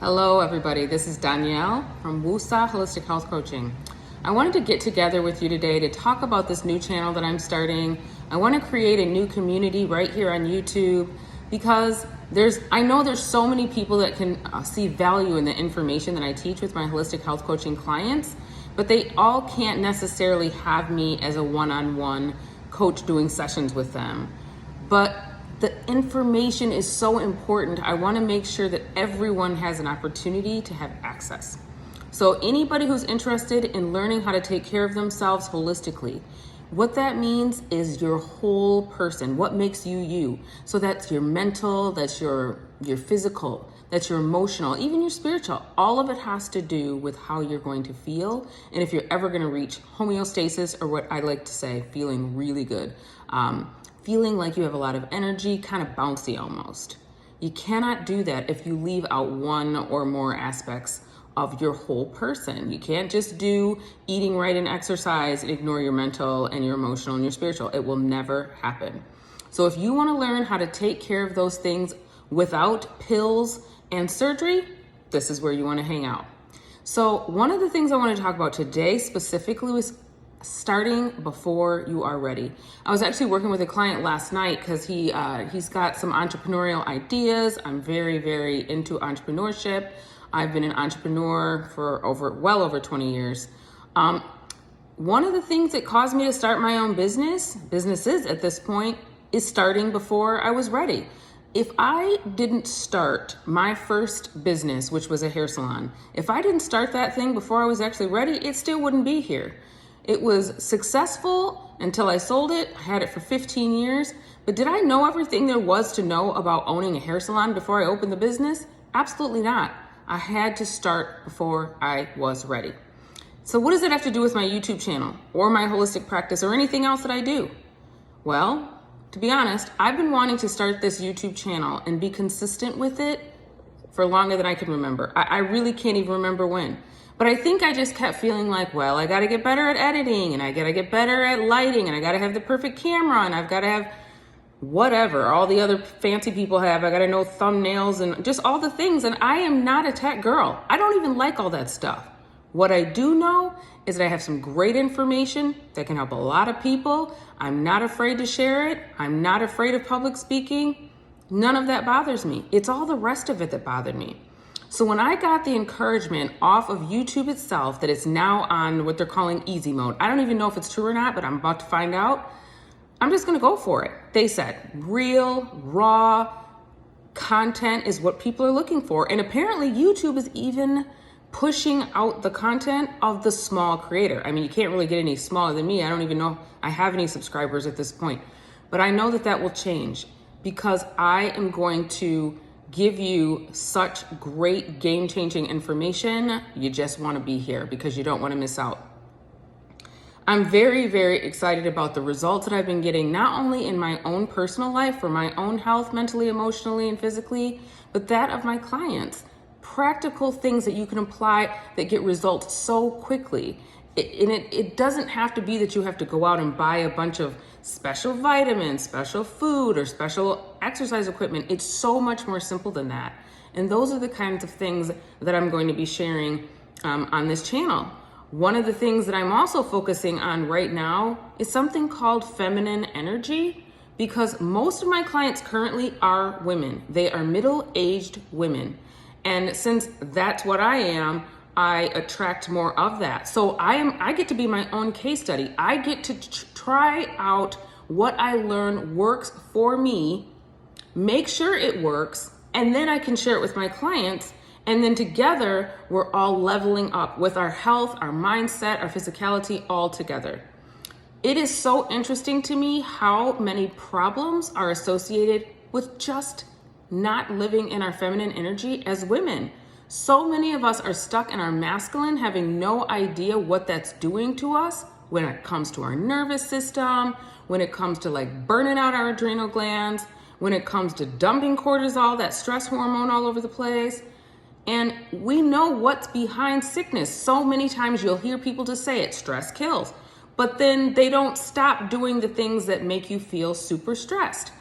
Hello, everybody. This is Danielle from Wusa Holistic Health Coaching. I wanted to get together with you today to talk about this new channel that I'm starting. I want to create a new community right here on YouTube because I know there's so many people that can see value in the information that I teach with my holistic health coaching clients, but they all can't necessarily have me as a one-on-one coach doing sessions with them. But the information is so important. I want to make sure that everyone has an opportunity to have access. So anybody who's interested in learning how to take care of themselves holistically, what that means is your whole person, what makes you you. So that's your mental, that's your physical, that's your emotional, even your spiritual. All of it has to do with how you're going to feel and if you're ever going to reach homeostasis, or what I like to say, feeling really good. Feeling like you have a lot of energy, kind of bouncy almost. You cannot do that if you leave out one or more aspects of your whole person. You can't just do eating right and exercise and ignore your mental and your emotional and your spiritual. It will never happen. So if you want to learn how to take care of those things without pills and surgery, this is where you want to hang out. So one of the things I want to talk about today specifically was starting before you are ready. I was actually working with a client last night because he's got some entrepreneurial ideas. I'm very, very into entrepreneurship. I've been an entrepreneur for well over 20 years. One of the things that caused me to start my own businesses at this point, is starting before I was ready. If I didn't start my first business, which was a hair salon, if I didn't start that thing before I was actually ready, it still wouldn't be here. It was successful until I sold it. I had it for 15 years. But did I know everything there was to know about owning a hair salon before I opened the business? Absolutely not. I had to start before I was ready. So what does it have to do with my YouTube channel or my holistic practice or anything else that I do? Well, to be honest, I've been wanting to start this YouTube channel and be consistent with it for longer than I can remember. I really can't even remember when. But I think I just kept feeling like, well, I got to get better at editing, and I got to get better at lighting, and I got to have the perfect camera, and I've got to have whatever all the other fancy people have. I got to know thumbnails and just all the things. And I am not a tech girl. I don't even like all that stuff. What I do know is that I have some great information that can help a lot of people. I'm not afraid to share it. I'm not afraid of public speaking. None of that bothers me. It's all the rest of it that bothered me. So when I got the encouragement off of YouTube itself that it's now on what they're calling easy mode, I don't even know if it's true or not, but I'm about to find out. I'm just going to go for it. They said real, raw content is what people are looking for. And apparently YouTube is even pushing out the content of the small creator. I mean, you can't really get any smaller than me. I don't even know I have any subscribers at this point. But I know that will change because I am going to give you such great game-changing information. You just want to be here because you don't want to miss out. I'm very, very excited about the results that I've been getting, not only in my own personal life for my own health, mentally, emotionally, and physically, but that of my clients. Practical things that you can apply that get results so quickly. It doesn't have to be that you have to go out and buy a bunch of special vitamins, special food, or special exercise equipment. It's so much more simple than that. And those are the kinds of things that I'm going to be sharing on this channel. One of the things that I'm also focusing on right now is something called feminine energy, because most of my clients currently are women. They are middle-aged women. And since that's what I am, I attract more of that. So I get to be my own case study. I get to try out what I learn works for me, make sure it works, and then I can share it with my clients. And then together, we're all leveling up with our health, our mindset, our physicality all together. It is so interesting to me how many problems are associated with just not living in our feminine energy as women. So many of us are stuck in our masculine, having no idea what that's doing to us when it comes to our nervous system, when it comes to like burning out our adrenal glands, when it comes to dumping cortisol, that stress hormone all over the place. And we know what's behind sickness. So many times you'll hear people just say it, stress kills, but then they don't stop doing the things that make you feel super stressed.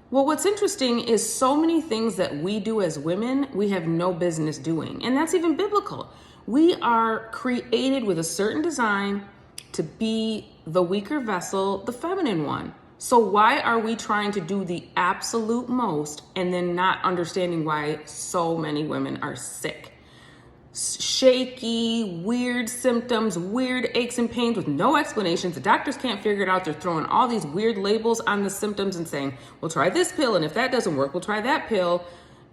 Well, what's interesting is so many things that we do as women, we have no business doing. And that's even biblical. We are created with a certain design to be the weaker vessel, the feminine one. So why are we trying to do the absolute most and then not understanding why so many women are sick? Shaky, weird symptoms, weird aches and pains with no explanations. The doctors can't figure it out. They're throwing all these weird labels on the symptoms and saying, we'll try this pill, and if that doesn't work, we'll try that pill,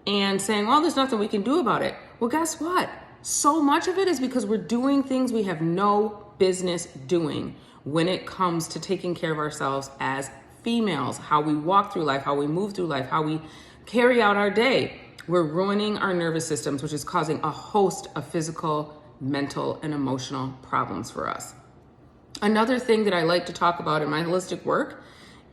and saying, well, there's nothing we can do about it. Well, guess what? So much of it is because we're doing things we have no business doing when it comes to taking care of ourselves as females, how we walk through life, how we move through life, how we carry out our day. We're ruining our nervous systems, which is causing a host of physical, mental, and emotional problems for us. Another thing that I like to talk about in my holistic work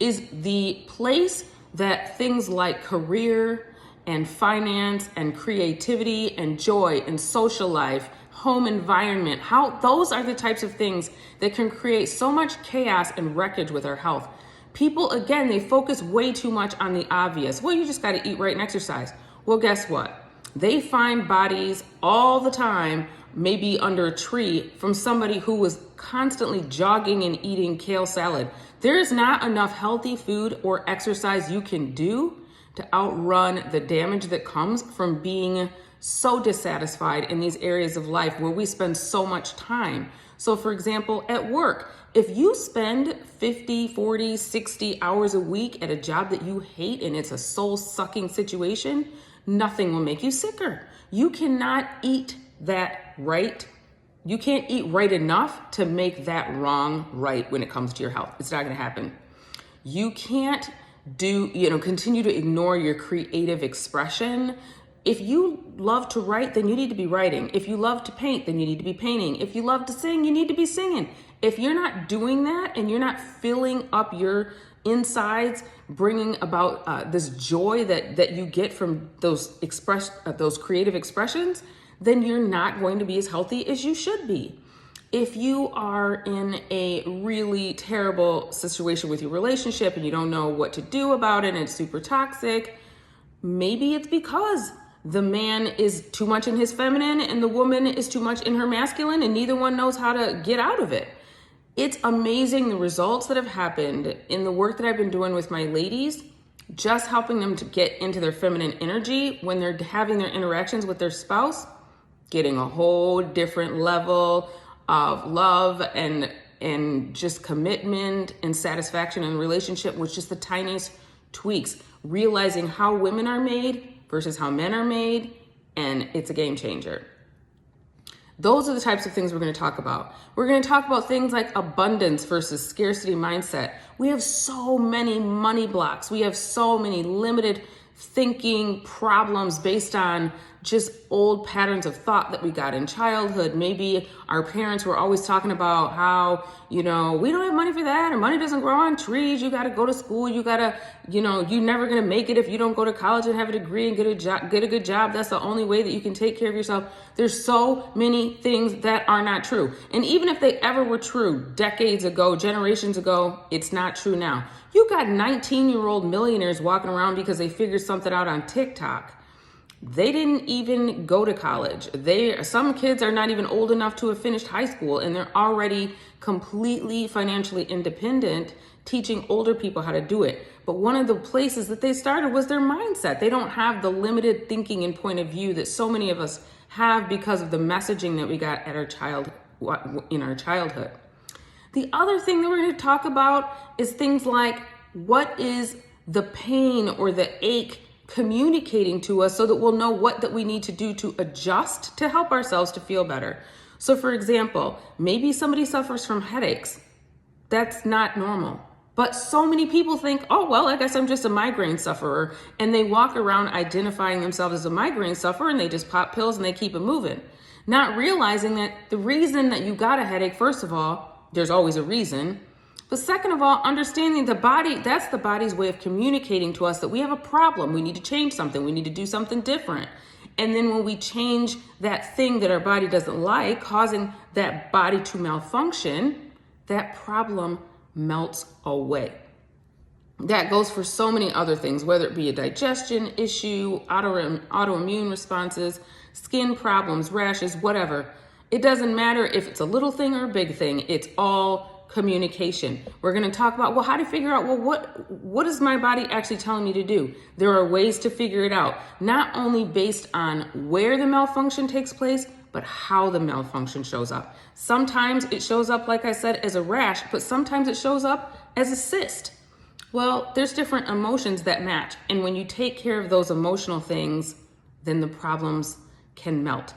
is the place that things like career and finance and creativity and joy and social life, home environment, how those are the types of things that can create so much chaos and wreckage with our health. People, again, they focus way too much on the obvious. Well, you just got to eat right and exercise. Well, guess what? They find bodies all the time, maybe under a tree, from somebody who was constantly jogging and eating kale salad. There is not enough healthy food or exercise you can do to outrun the damage that comes from being so dissatisfied in these areas of life where we spend so much time. So for example, at work, if you spend 50, 40, 60 hours a week at a job that you hate and it's a soul-sucking situation, nothing will make you sicker. You cannot eat that right. You can't eat right enough to make that wrong right when it comes to your health. It's not going to happen. You can't continue to ignore your creative expression. If you love to write, then you need to be writing. If you love to paint, then you need to be painting. If you love to sing, you need to be singing. If you're not doing that and you're not filling up your insides, bringing about this joy that you get from those creative expressions, then you're not going to be as healthy as you should be. If you are in a really terrible situation with your relationship and you don't know what to do about it and it's super toxic, maybe it's because the man is too much in his feminine and the woman is too much in her masculine and neither one knows how to get out of it. It's amazing the results that have happened in the work that I've been doing with my ladies, just helping them to get into their feminine energy when they're having their interactions with their spouse, getting a whole different level of love and just commitment and satisfaction in the relationship with just the tiniest tweaks, realizing how women are made versus how men are made, and it's a game changer. Those are the types of things we're going to talk about. We're going to talk about things like abundance versus scarcity mindset. We have so many money blocks. We have so many limited thinking problems based on just old patterns of thought that we got in childhood. Maybe our parents were always talking about how, we don't have money for that, or money doesn't grow on trees. You got to go to school. You got to, you're never going to make it if you don't go to college and have a degree and get a good job. That's the only way that you can take care of yourself. There's so many things that are not true. And even if they ever were true decades ago, generations ago, it's not true now. You got 19-year-old millionaires walking around because they figured something out on TikTok. They didn't even go to college. Some kids are not even old enough to have finished high school, and they're already completely financially independent, teaching older people how to do it. But one of the places that they started was their mindset. They don't have the limited thinking and point of view that so many of us have because of the messaging that we got at in our childhood. The other thing that we're going to talk about is things like, what is the pain or the ache communicating to us so that we'll know what that we need to do to adjust to help ourselves to feel better. So for example, maybe somebody suffers from headaches. That's not normal. But so many people think, oh, well, I guess I'm just a migraine sufferer. And they walk around identifying themselves as a migraine sufferer and they just pop pills and they keep it moving. Not realizing that the reason that you got a headache, first of all, there's always a reason. But second of all, understanding the body, that's the body's way of communicating to us that we have a problem. We need to change something. We need to do something different. And then when we change that thing that our body doesn't like, causing that body to malfunction, that problem melts away. That goes for so many other things, whether it be a digestion issue, autoimmune responses, skin problems, rashes, whatever. It doesn't matter if it's a little thing or a big thing. It's all communication. We're going to talk about, well, how to figure out, well, what is my body actually telling me to do? There are ways to figure it out, not only based on where the malfunction takes place, but how the malfunction shows up. Sometimes it shows up, like I said, as a rash, but sometimes it shows up as a cyst. Well, there's different emotions that match. And when you take care of those emotional things, then the problems can melt.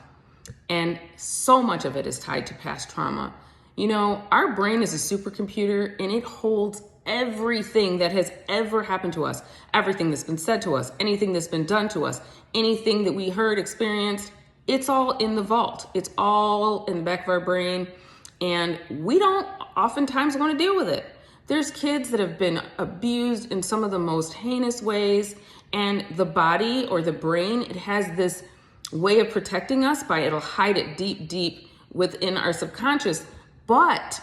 And so much of it is tied to past trauma. You know, our brain is a supercomputer and it holds everything that has ever happened to us, everything that's been said to us, anything that's been done to us, anything that we heard, experienced. It's all in the vault. It's all in the back of our brain. And we don't oftentimes want to deal with it. There's kids that have been abused in some of the most heinous ways, and the body or the brain, it has this way of protecting us it'll hide it deep, deep within our subconscious. But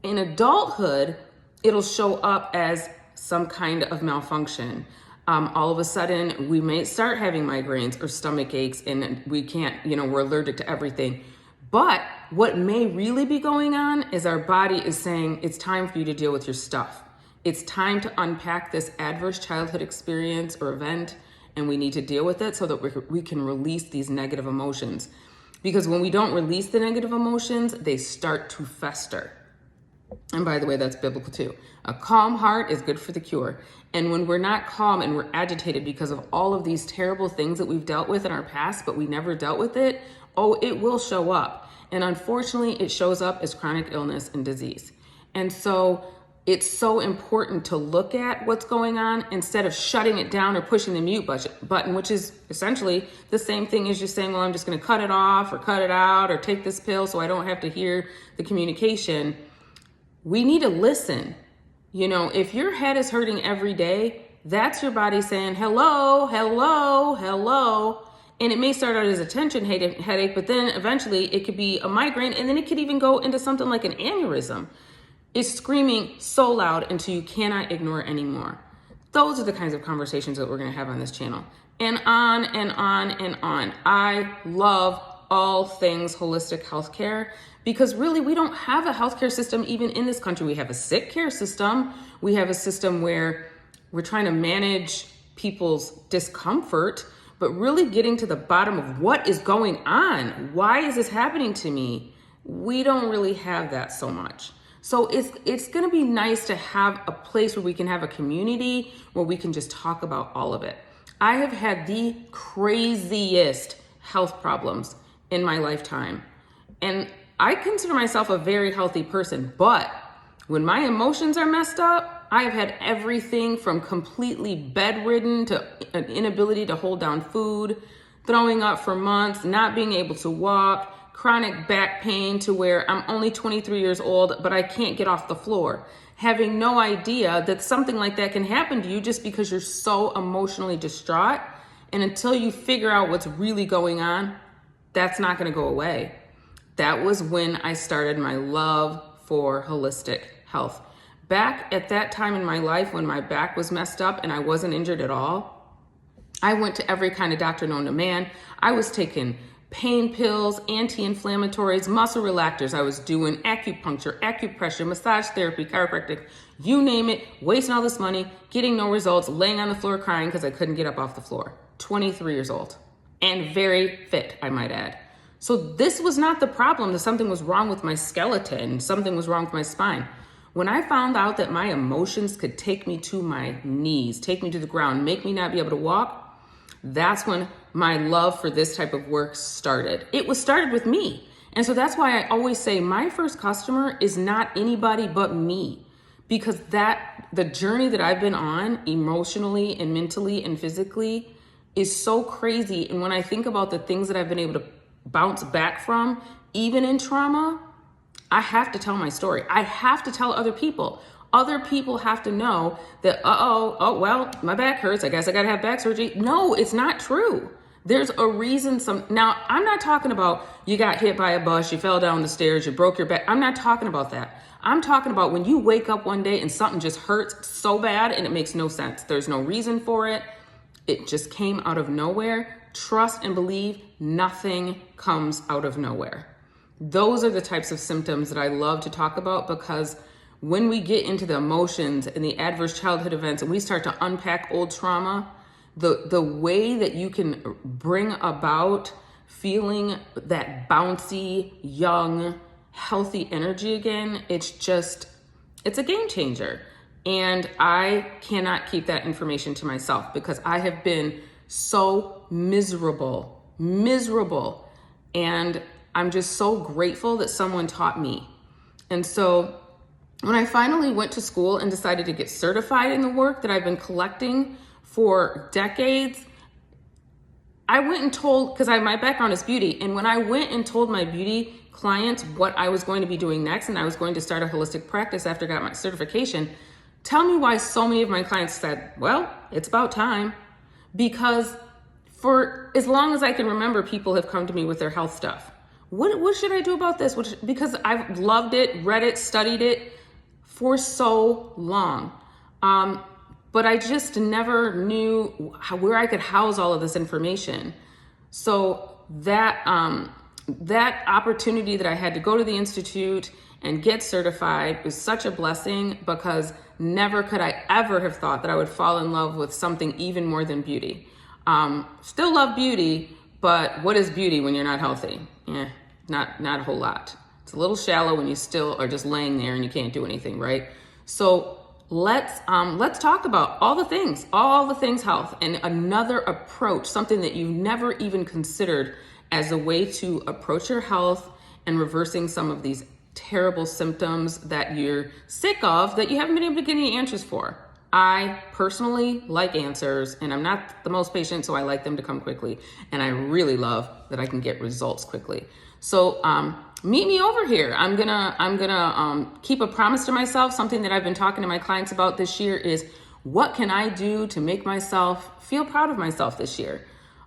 in adulthood, it'll show up as some kind of malfunction. All of a sudden, we may start having migraines or stomach aches, and we can't, we're allergic to everything. But what may really be going on is our body is saying, it's time for you to deal with your stuff. It's time to unpack this adverse childhood experience or event, and we need to deal with it so that we can release these negative emotions. Because when we don't release the negative emotions, they start to fester. And by the way, that's biblical too. A calm heart is good for the cure. And when we're not calm and we're agitated because of all of these terrible things that we've dealt with in our past, but we never dealt with it, it will show up. And unfortunately, it shows up as chronic illness and disease. And so it's so important to look at what's going on instead of shutting it down or pushing the mute button, which is essentially the same thing as just saying, well, I'm just going to cut it off or cut it out or take this pill so I don't have to hear the communication. We need to listen. If your head is hurting every day, that's your body saying, hello, hello, hello. And it may start out as a tension headache, but then eventually it could be a migraine, and then it could even go into something like an aneurysm. It's screaming so loud until you cannot ignore it anymore. Those are the kinds of conversations that we're going to have on this channel. And on and on and on. I love all things holistic healthcare because really we don't have a healthcare system even in this country. We have a sick care system. We have a system where we're trying to manage people's discomfort, but really getting to the bottom of what is going on. Why is this happening to me? We don't really have that so much. So it's going to be nice to have a place where we can have a community where we can just talk about all of it. I have had the craziest health problems in my lifetime. And I consider myself a very healthy person, but when my emotions are messed up, I've had everything from completely bedridden to an inability to hold down food, throwing up for months, not being able to walk, chronic back pain to where I'm only 23 years old, but I can't get off the floor. Having no idea that something like that can happen to you just because you're so emotionally distraught. And until you figure out what's really going on, that's not going to go away. That was when I started my love for holistic health. Back at that time in my life when my back was messed up and I wasn't injured at all, I went to every kind of doctor known to man. I was taking pain pills, anti-inflammatories, muscle relaxers. I was doing acupuncture, acupressure, massage therapy, chiropractic, you name it, wasting all this money, getting no results, laying on the floor crying because I couldn't get up off the floor. 23 years old and very fit, I might add. So this was not the problem, that something was wrong with my skeleton, something was wrong with my spine. When I found out that my emotions could take me to my knees, take me to the ground, make me not be able to walk, that's when my love for this type of work started. It was started with me. And so that's why I always say my first customer is not anybody but me, because the journey that I've been on emotionally and mentally and physically is so crazy. And when I think about the things that I've been able to bounce back from, even in trauma, I have to tell my story. I have to tell other people. Other people have to know that, well, my back hurts. I guess I got to have back surgery. No, it's not true. There's a reason. Now, I'm not talking about you got hit by a bus, you fell down the stairs, you broke your back. I'm not talking about that. I'm talking about when you wake up one day and something just hurts so bad and it makes no sense. There's no reason for it. It just came out of nowhere. Trust and believe nothing comes out of nowhere. Those are the types of symptoms that I love to talk about, because when we get into the emotions and the adverse childhood events and we start to unpack old trauma, the way that you can bring about feeling that bouncy, young, healthy energy again, it's a game changer. And I cannot keep that information to myself, because I have been so miserable. And I'm just so grateful that someone taught me. And so when I finally went to school and decided to get certified in the work that I've been collecting for decades, I went and told, because my background is beauty, and when I went and told my beauty clients what I was going to be doing next, and I was going to start a holistic practice after I got my certification, tell me why so many of my clients said, well, it's about time. Because for as long as I can remember, people have come to me with their health stuff. What should I do about this? Because I've loved it, read it, studied it for so long. But I just never knew where I could house all of this information. So that opportunity that I had to go to the Institute and get certified was such a blessing, because never could I ever have thought that I would fall in love with something even more than beauty. Still love beauty, but what is beauty when you're not healthy? Not a whole lot. It's a little shallow when you still are just laying there and you can't do anything, right? So let's talk about all the things health, and another approach, something that you've never even considered as a way to approach your health and reversing some of these terrible symptoms that you're sick of, that you haven't been able to get any answers for. I personally like answers, and I'm not the most patient, so I like them to come quickly. And I really love that I can get results quickly. So meet me over here. I'm gonna keep a promise to myself. Something that I've been talking to my clients about this year is, what can I do to make myself feel proud of myself this year?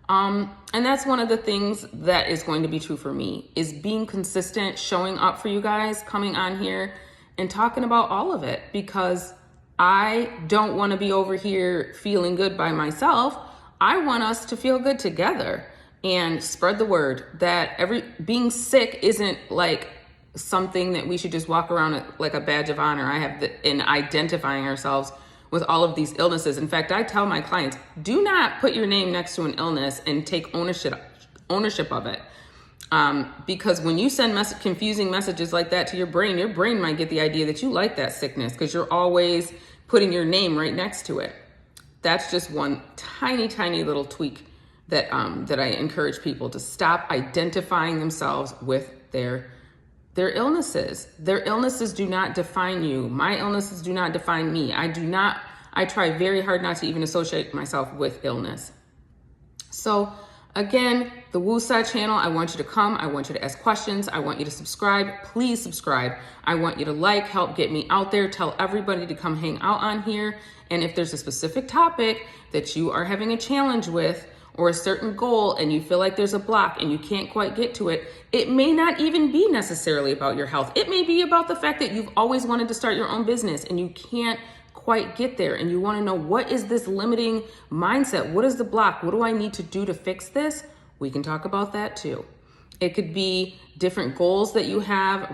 And that's one of the things that is going to be true for me, is being consistent, showing up for you guys, coming on here and talking about all of it, because I don't want to be over here feeling good by myself. I want us to feel good together and spread the word that being sick isn't like something that we should just walk around like a badge of honor. In identifying ourselves with all of these illnesses. In fact, I tell my clients, do not put your name next to an illness and take ownership of it. Because when you send confusing messages like that to your brain might get the idea that you like that sickness, because you're always putting your name right next to it. That's just one tiny little tweak that I encourage people to stop identifying themselves with their illnesses. Their illnesses do not define you. My illnesses do not define me. I try very hard not to even associate myself with illness. So again, the Woosah channel, I want you to come. I want you to ask questions. I want you to subscribe. Please subscribe. I want you to help get me out there. Tell everybody to come hang out on here. And if there's a specific topic that you are having a challenge with, or a certain goal, and you feel like there's a block and you can't quite get to it, it may not even be necessarily about your health. It may be about the fact that you've always wanted to start your own business and you can't quite get there, and you want to know, what is this limiting mindset? What is the block? What do I need to do to fix this? We can talk about that too. It could be different goals that you have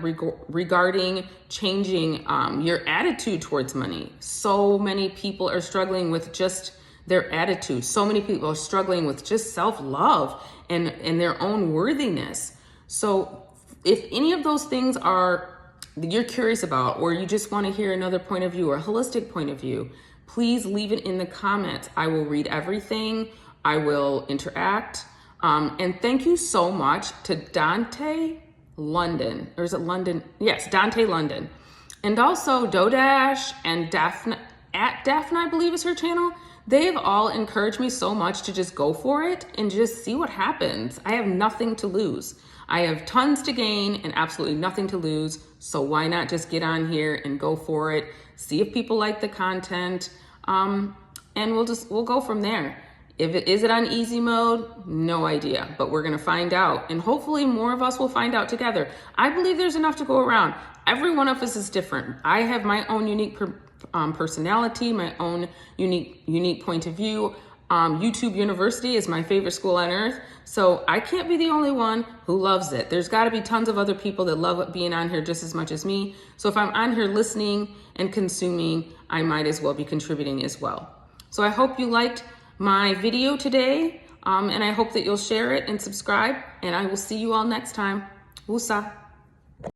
regarding changing your attitude towards money. So many people are struggling with just their attitude. So many people are struggling with just self-love and their own worthiness. So if any of those things you're curious about, or you just want to hear another point of view or a holistic point of view, please leave it in the comments. I will read everything. I will interact. And thank you so much to Dante London. Or is it London? Yes, Dante London. And also Dodash and Daphne, I believe is her channel. They have all encouraged me so much to just go for it and just see what happens. I have nothing to lose. I have tons to gain and absolutely nothing to lose. So why not just get on here and go for it? See if people like the content, and we'll go from there. Is it on easy mode? No idea, but we're gonna find out. And hopefully more of us will find out together. I believe there's enough to go around. Every one of us is different. I have my own unique personality, my own unique point of view. YouTube University is my favorite school on earth. So I can't be the only one who loves it. There's gotta be tons of other people that love being on here just as much as me. So if I'm on here listening and consuming, I might as well be contributing as well. So I hope you liked my video today, and I hope that you'll share it and subscribe, and I will see you all next time. Woosah.